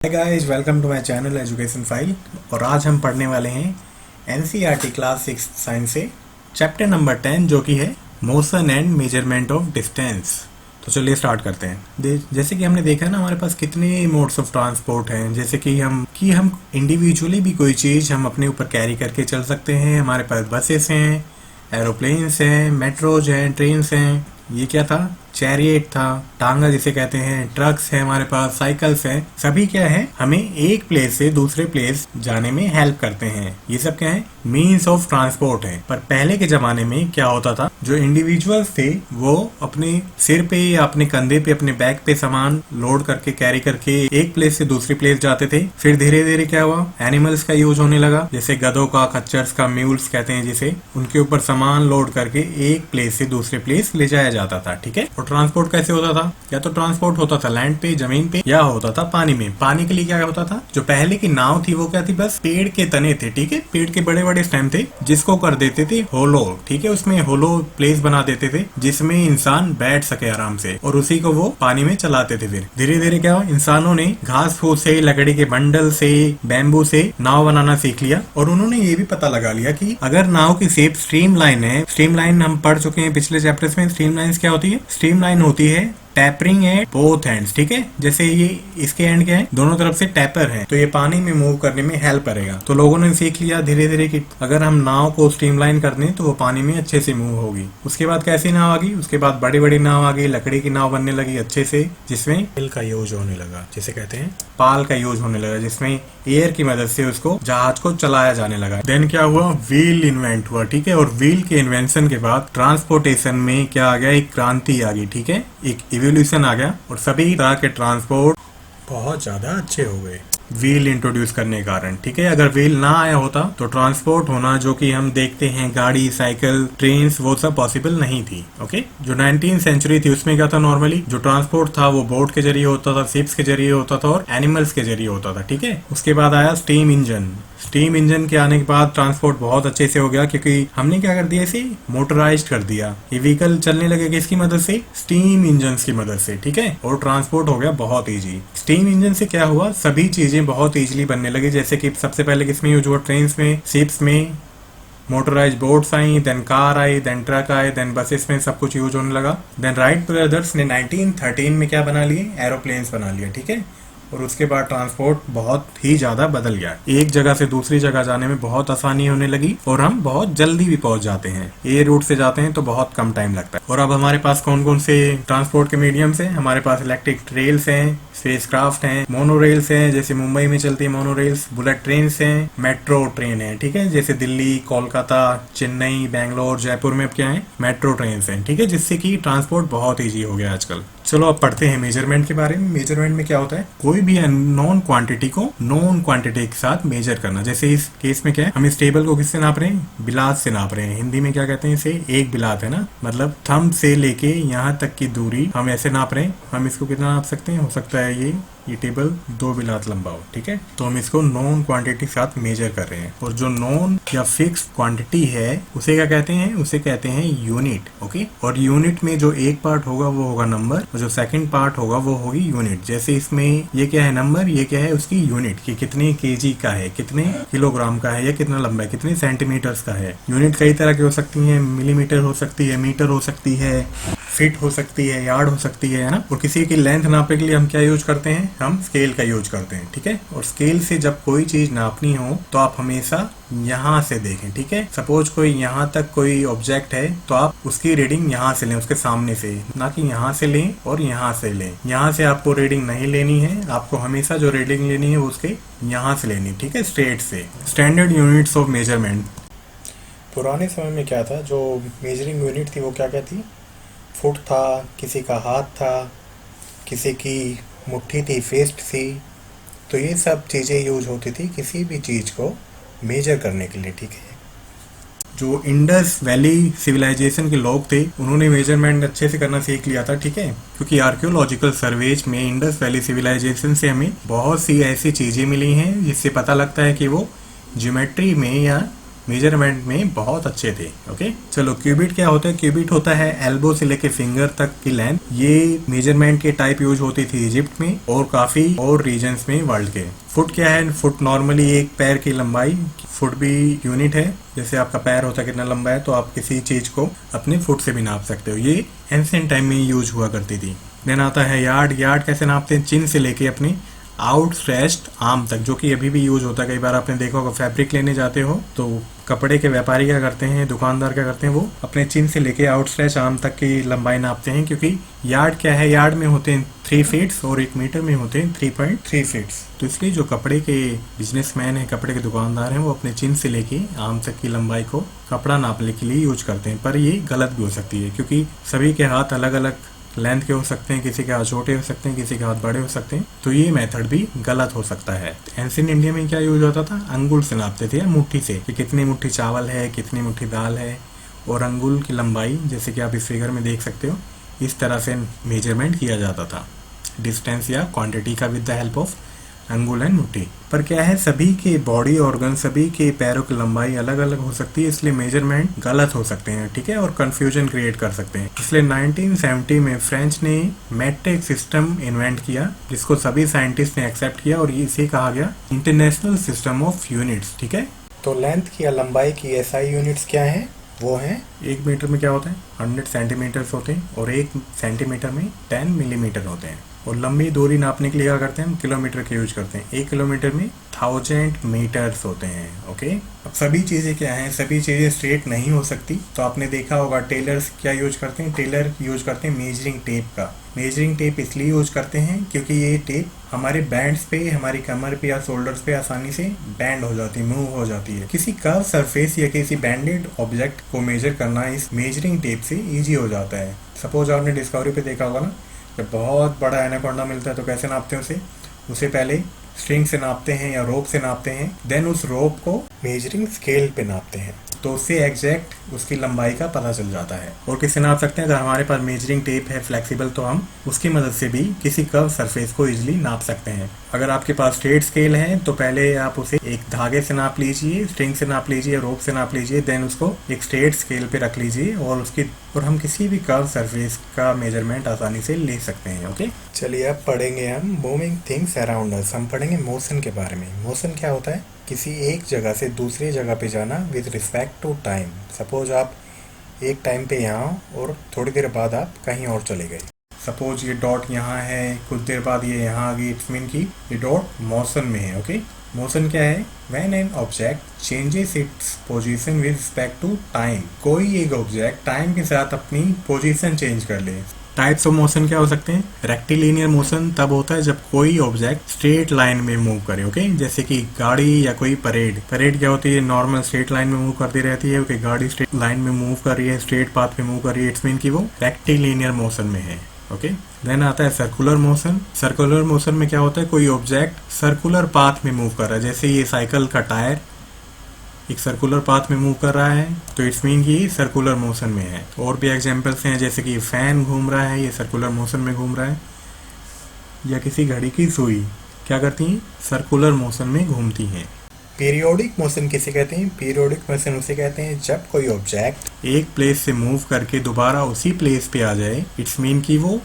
Hi guys, welcome to my channel education file. और आज हम पढ़ने वाले हैं एनसीईआरटी क्लास 6 साइंस से चैप्टर नंबर 10 जो कि है motion and measurement of distance. तो चलिए स्टार्ट करते हैं। जैसे कि हमने देखा ना, हमारे पास कितने मोड्स ऑफ ट्रांसपोर्ट हैं। जैसे कि हम इंडिविजुअली भी कोई चीज़ हम अपने ऊपर कैरी करके चल सकते हैं। हमारे पास बसेस हैं, एरोप्लेन्स हैं, मेट्रोज हैं, ट्रेन्स हैं। ये क्या था? चैरियट था, टांगा जिसे कहते हैं, ट्रक्स है, हमारे पास साइकिल्स हैं। सभी क्या है, हमें एक प्लेस से दूसरे प्लेस जाने में हेल्प करते हैं। ये सब क्या है? मीन्स ऑफ ट्रांसपोर्ट है। पर पहले के जमाने में क्या होता था, जो इंडिविजुअल्स थे वो अपने सिर पे या अपने कंधे पे, अपने बैक पे सामान लोड करके कैरी करके एक प्लेस से दूसरी प्लेस जाते थे। फिर धीरे धीरे क्या हुआ, एनिमल्स का यूज होने लगा, जैसे गधों का, खच्चर्स का, म्यूल्स कहते हैं जिसे। उनके ऊपर सामान लोड करके एक प्लेस से दूसरे प्लेस ले जाया जाता था। ठीक है। और ट्रांसपोर्ट कैसे होता था? या तो ट्रांसपोर्ट होता था लैंड पे, जमीन पे, या होता था पानी में। पानी के लिए क्या होता था, जो पहले की नाव थी वो क्या थी, बस पेड़ के तने थे। ठीक है, पेड़ के बड़े बड़े स्टेम थे जिसको कर देते थे होलो। ठीक है, उसमें होलो प्लेस बना देते थे जिसमें इंसान बैठ सके आराम से, और उसी को वो पानी में चलाते थे। फिर धीरे धीरे क्या हुआ, इंसानों ने घास फूस से, लकड़ी के बंडल से, बैम्बू से नाव बनाना सीख लिया। और उन्होंने ये भी पता लगा लिया कि अगर नाव की शेप स्ट्रीम लाइन है, स्ट्रीम लाइन हम पढ़ चुके हैं पिछले चैप्टर्स में। स्ट्रीम लाइन क्या होती है? स्ट्रीम लाइन होती है टैपरिंग एट बोथ एंड्स। ठीक है, जैसे ये इसके एंड क्या है, दोनों तरफ से टैपर है, तो ये पानी में मूव करने में हेल्प करेगा। तो लोगों ने सीख लिया धीरे धीरे कि अगर हम नाव को स्ट्रीमलाइन कर दें तो वो पानी में अच्छे से मूव होगी। उसके बाद कैसी नाव आ गई? उसके बाद बड़ी बड़ी नाव आ गई, लकड़ी की नाव बनने लगी अच्छे से, जिसमें पाल का यूज होने लगा, जिसे कहते हैं पाल का यूज होने लगा, जिसमें एयर की मदद से उसको जहाज को चलाया जाने लगा। देन क्या हुआ, व्हील इन्वेंट हुआ। ठीक है, और व्हील के इन्वेंशन के बाद ट्रांसपोर्टेशन में क्या आ गया, एक क्रांति आ गई। ठीक है, एक इवोल्यूशन आ गया और सभी तरह के ट्रांसपोर्ट बहुत ज्यादा अच्छे हो गए व्हील इंट्रोड्यूस करने के कारण। ठीक है, अगर व्हील ना आया होता तो ट्रांसपोर्ट होना, जो कि हम देखते हैं गाड़ी, साइकिल, ट्रेन, वो सब पॉसिबल नहीं थी। ओके, जो 19th सेंचुरी थी उसमें क्या था, नॉर्मली जो ट्रांसपोर्ट था वो बोट के जरिए होता था, शिप्स के जरिए होता था और एनिमल्स के जरिए होता था। ठीक है, उसके बाद आया स्टीम इंजन। स्टीम इंजन के आने के बाद ट्रांसपोर्ट बहुत अच्छे से हो गया, क्योंकि हमने क्या कर दिया, इसे मोटराइज्ड कर दिया। ये व्हीकल चलने लगे किसकी मदद से? स्टीम इंजन की मदद से। ठीक है, और ट्रांसपोर्ट हो गया बहुत इजी। स्टीम इंजन से क्या हुआ, सभी चीजें बहुत इजीली बनने लगी। जैसे कि सबसे पहले किसमें यूज हुआ? ट्रेन में, शिप्स में, मोटराइज बोट्स आई, देन कार आई, देन ट्रक आए, देन बसेस में सब कुछ यूज होने लगा। देन राइट ब्रदर्स ने 1913 में क्या बना लिए? एरोप्लेन्स बना लिया। ठीक है, और उसके बाद ट्रांसपोर्ट बहुत ही ज्यादा बदल गया। एक जगह से दूसरी जगह जाने में बहुत आसानी होने लगी और हम बहुत जल्दी भी पहुंच जाते हैं। एयर रूट से जाते हैं तो बहुत कम टाइम लगता है। और अब हमारे पास कौन कौन से ट्रांसपोर्ट के मीडियम्स हैं? हमारे पास इलेक्ट्रिक रेल्स हैं, स्पेसक्राफ्ट हैं, मोनोरेल्स हैं, जैसे मुंबई में चलती है मोनोरेल्स, बुलेट ट्रेन हैं, मेट्रो ट्रेन है। ठीक है, जैसे दिल्ली, कोलकाता, चेन्नई, बैंगलोर, जयपुर में अब क्या है, मेट्रो ट्रेन हैं। ठीक है, जिससे कि ट्रांसपोर्ट बहुत ईजी हो गया आजकल। चलो अब पढ़ते हैं मेजरमेंट के बारे में। मेजरमेंट में क्या होता है, कोई भी नॉन क्वांटिटी को नॉन क्वांटिटी के साथ मेजर करना। जैसे इस केस में क्या है, हम इस टेबल को किससे नाप रहे हैं? बिलात से नाप रहे हैं। हिंदी में क्या कहते हैं इसे? एक बिलात है ना, मतलब थंब से लेके यहाँ तक की दूरी हम ऐसे नाप रहे हैं। हम इसको कितना नाप सकते हैं? हो सकता है ये टेबल 2 बिलात लंबा हो। ठीक है, तो हम इसको नॉन क्वांटिटी के साथ मेजर कर रहे हैं। और जो नॉन या फिक्स क्वांटिटी है उसे क्या कहते हैं? उसे कहते हैं यूनिट। ओके, और यूनिट में जो एक पार्ट होगा वो होगा नंबर, और जो सेकंड पार्ट होगा वो होगी यूनिट। जैसे इसमें ये क्या है, नंबर, ये क्या है, उसकी यूनिट कि कितने केजी का है, कितने किलोग्राम का है, या कितना लंबा है, कितने सेंटीमीटर्स का है। यूनिट कई तरह की हो सकती है, मिलीमीटर हो सकती है, मीटर हो सकती है, फीट हो सकती है, यार्ड हो सकती है ना। और किसी की लेंथ नापने के लिए हम क्या यूज करते हैं? हम स्केल का यूज करते हैं। ठीक है, और स्केल से जब कोई चीज नापनी हो तो आप हमेशा यहाँ से देखें। ठीक है, सपोज कोई यहाँ तक कोई ऑब्जेक्ट है तो आप उसकी रीडिंग यहाँ से लें, उसके सामने से, ना कि यहाँ से लें और यहाँ से लें। यहाँ से आपको रीडिंग नहीं लेनी है, आपको हमेशा जो रीडिंग लेनी है वो उसके यहाँ से लेनी। ठीक है, स्ट्रेट से। Standard units of measurement. पुराने समय में क्या था, जो मेजरिंग यूनिट थी वो क्या क्या थी? फुट था, किसी का हाथ था, किसी की मुट्ठी थी, फेस्ट थी। तो ये सब चीज़ें यूज होती थी किसी भी चीज़ को मेजर करने के लिए। ठीक है, जो इंडस वैली सिविलाइजेशन के लोग थे उन्होंने मेजरमेंट अच्छे से करना सीख लिया था। ठीक है, क्योंकि आर्कियोलॉजिकल सर्वेज में इंडस वैली सिविलाइजेशन से हमें बहुत सी ऐसी चीज़ें मिली हैं जिससे पता लगता है कि वो ज्योमेट्री में या मेजरमेंट में बहुत अच्छे थे। ओके, चलो क्यूबिट क्या होता है? क्यूबिट होता है एल्बो से लेके फिंगर तक की लेंथ। ये मेजरमेंट के टाइप यूज होती थी इजिप्ट में और काफी और रीजन्स में वर्ल्ड के। फुट क्या है? फुट नॉर्मली एक पैर की लंबाई, फुट भी यूनिट है। जैसे आपका पैर होता है कितना लंबा है, तो आप किसी चीज को अपने फुट से भी नाप सकते हो। ये एंशिएंट टाइम में यूज हुआ करती थी। देन आता है यार्ड। यार्ड कैसे नापते हैं? चिन से लेके अपनी आउटस्ट्रेच्ड आर्म तक, जो कि अभी भी यूज होता है। कई बार आपने देखा होगा फैब्रिक लेने जाते हो तो कपड़े के व्यापारी क्या करते हैं, दुकानदार क्या करते हैं, वो अपने चिन से लेके आउटस्ट्रेच आर्म तक की लंबाई नापते हैं। क्योंकि यार्ड क्या है? यार्ड में होते हैं 3 फीट्स और 1 मीटर में होते हैं 3.3 फीट्स। तो इसलिए जो कपड़े के बिजनेसमैन है, कपड़े के दुकानदार हैं, वो अपने चिन से लेके आर्म तक की लंबाई को कपड़ा नापने के लिए यूज करते हैं। पर ये गलत भी हो सकती है क्योंकि सभी के हाथ अलग अलग लेंथ के हो सकते हैं, किसी के हाथ छोटे हो सकते हैं, किसी के हाथ बड़े हो सकते हैं, तो ये मेथड भी गलत हो सकता है। एंशिएंट इंडिया में क्या यूज होता था? अंगुल से नापते थे या मुट्ठी से, कि कितनी मुट्ठी चावल है, कितनी मुट्ठी दाल है, और अंगुल की लंबाई जैसे कि आप इस फिगर में देख सकते हो, इस तरह से मेजरमेंट किया जाता था डिस्टेंस या क्वांटिटी का विद द हेल्प ऑफ अंगुल एंड मुट्ठी। पर क्या है, सभी के बॉडी ऑर्गन, सभी के पैरों की लंबाई अलग अलग हो सकती है, इसलिए मेजरमेंट गलत हो सकते हैं, ठीक है, और कंफ्यूजन क्रिएट कर सकते हैं। इसलिए 1970 में फ्रेंच ने मेट्रिक सिस्टम इन्वेंट किया, जिसको सभी साइंटिस्ट ने एक्सेप्ट किया, और इसे कहा गया इंटरनेशनल सिस्टम ऑफ यूनिट्स। ठीक है, तो लेंथ की या लंबाई की एसआई यूनिट्स क्या है? वो है 1 मीटर में क्या होता है? 100 सेंटीमीटर्स होते हैं, और 1 सेंटीमीटर में 10 मिलीमीटर होते हैं। और लंबी दूरी नापने के लिए क्या करते हैं? हम किलोमीटर के यूज करते हैं। 1 किलोमीटर में 1000 मीटर्स होते हैं। ओके, अब सभी चीजें क्या हैं? सभी चीजें स्ट्रेट नहीं हो सकती। तो आपने देखा होगा टेलर्स क्या यूज करते हैं? टेलर यूज करते हैं मेजरिंग टेप का। मेजरिंग टेप इसलिए यूज करते हैं क्योंकि ये टेप हमारे बैंड्स पे, हमारी कमर पे या शोल्डर्स पे आसानी से बैंड हो जाती है, मूव हो जाती है। किसी कर्व सरफेस या किसी बैंडेड ऑब्जेक्ट को मेजर करना इस मेजरिंग टेप से इजी हो जाता है। सपोज आपने डिस्कवरी पे देखा होगा ना, जब बहुत बड़ा एनाकोंडा मिलता है तो कैसे नापते हैं उसे पहले स्ट्रिंग से नापते हैं या रोप से नापते हैं, देन उस रोप को मेजरिंग स्केल पे नापते हैं, तो उससे एग्जैक्ट उसकी लंबाई का पता चल जाता है। और किससे नाप सकते हैं? अगर हमारे पास मेजरिंग टेप है फ्लेक्सिबल, तो हम उसकी मदद से भी किसी कर्व सरफेस को इजीली नाप सकते हैं। अगर आपके पास स्ट्रेट स्केल है तो पहले आप उसे एक धागे से नाप लीजिए, स्ट्रिंग से नाप लीजिए, रोप से नाप लीजिए, देन उसको एक स्ट्रेट स्केल पे रख लीजिए, और हम किसी भी कर्व सरफेस का मेजरमेंट आसानी से ले सकते हैं। ओके, चलिए अब पढ़ेंगे हम मूविंग थिंग्स अराउंड अस। हम पढ़ेंगे मोशन के बारे में। मोशन क्या होता है? किसी एक जगह से दूसरी जगह पे जाना with respect to time. Suppose आप एक टाइम पे यहाँ और थोड़ी देर बाद आप कहीं और चले गए। सपोज ये डॉट यहाँ है, कुछ देर बाद ये यहाँ आ गई, इट्स मीन कि ये डॉट मोशन में है। ओके, मोशन क्या है? When an object changes its position with respect to time. कोई एक ऑब्जेक्ट टाइम के साथ अपनी पोजीशन चेंज कर ले। टाइप्स ऑफ मोशन क्या हो सकते हैं? रेक्टिलिनियर मोशन तब होता है जब कोई ऑब्जेक्ट स्ट्रेट लाइन में मूव करे। ओके, जैसे कि गाड़ी या कोई परेड क्या होती है? नॉर्मल स्ट्रेट लाइन में मूव करती रहती है। ओके, गाड़ी स्ट्रेट लाइन में मूव कर रही है, स्ट्रेट पाथ पे मूव कर रही है, इट्स मीन कि वो रेक्टिलिनियर मोशन में है। ओके, देन आता है सर्कुलर मोशन। सर्कुलर मोशन में क्या होता है? कोई ऑब्जेक्ट सर्कुलर पाथ में मूव कर रहा है, जैसे ये साइकिल का टायर एक सर्कुलर पाथ में मूव कर रहा है, तो इट्स मीन कि सर्कुलर मोशन में है। और भी एग्जांपल्स हैं, जैसे कि फैन घूम रहा है, ये सर्कुलर मोशन में घूम रहा है, या किसी घड़ी की सुई क्या करती हैं? सर्कुलर मोशन में घूमती हैं। पीरियोडिक मोशन किसे कहते हैं? पीरियोडिक मोशन उसे कहते हैं जब कोई ऑब्जेक्ट एक प्लेस से मूव करके दोबारा उसी प्लेस पे आ जाए, इट्स मीन कि वो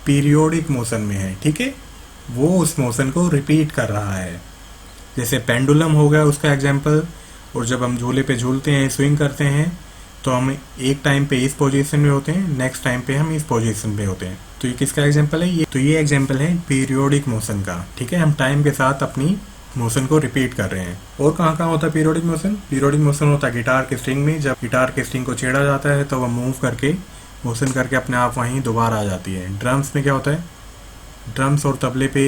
पीरियोडिक मोशन में है। ठीक है, वो उस मोशन को रिपीट कर रहा है। जैसे पेंडुलम हो गया उसका एग्जाम्पल। और जब हम झूले पे झूलते हैं, स्विंग करते हैं, तो हम एक टाइम पे इस पोजीशन में होते हैं, नेक्स्ट टाइम पे हम इस पोजीशन पे होते हैं। तो ये किसका एग्जांपल है? ये एग्जांपल है पीरियोडिक मोशन का। ठीक है, हम टाइम के साथ अपनी मोशन को रिपीट कर रहे हैं। और कहाँ कहाँ होता है पीरियोडिक मोशन? पीरियोडिक मोशन होता है गिटार के स्ट्रिंग में। जब गिटार के स्ट्रिंग को छेड़ा जाता है तो वह मूव करके, मोशन करके अपने आप वहीं दोबारा आ जाती है। ड्रम्स में क्या होता है? ड्रम्स और तबले पे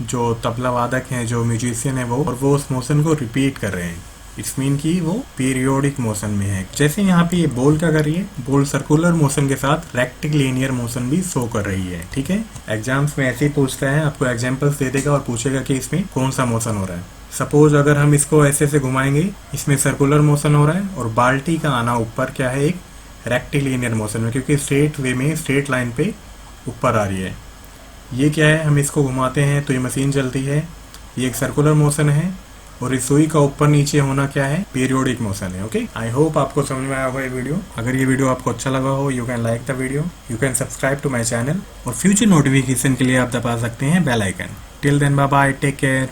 जो तबला वादक हैं, जो म्यूजिशियन है, वो उस मोशन को रिपीट कर रहे हैं। इट्स मीन कि वो पीरियोडिक मोशन में है। जैसे यहाँ पे ये बॉल क्या कर रही है? बॉल सर्कुलर मोशन के साथ रेक्टिलिनियर मोशन भी शो कर रही है। ठीक है, एग्जाम्स में ऐसे ही पूछता है, आपको एग्जाम्पल्स दे देगा और पूछेगा कि इसमें कौन सा मोशन हो रहा है। सपोज अगर हम इसको ऐसे से घुमाएंगे, इसमें सर्कुलर मोशन हो रहा है, और बाल्टी का आना ऊपर क्या है? एक रेक्टिलिनियर मोशन में, क्योंकि स्ट्रेट वे में स्ट्रेट लाइन पे ऊपर आ रही है। ये क्या है? हम इसको घुमाते हैं तो ये मशीन चलती है, ये एक सर्कुलर मोशन है। और इस सुई का ऊपर नीचे होना क्या है, पीरियोडिक मोशन है। ओके, आई होप आपको समझ में आया होगा ये वीडियो। अगर ये वीडियो आपको अच्छा लगा हो, you can like the video, you can subscribe to my channel, और फ्यूचर नोटिफिकेशन के लिए आप दबा सकते हैं bell icon. Till then bye bye, take care.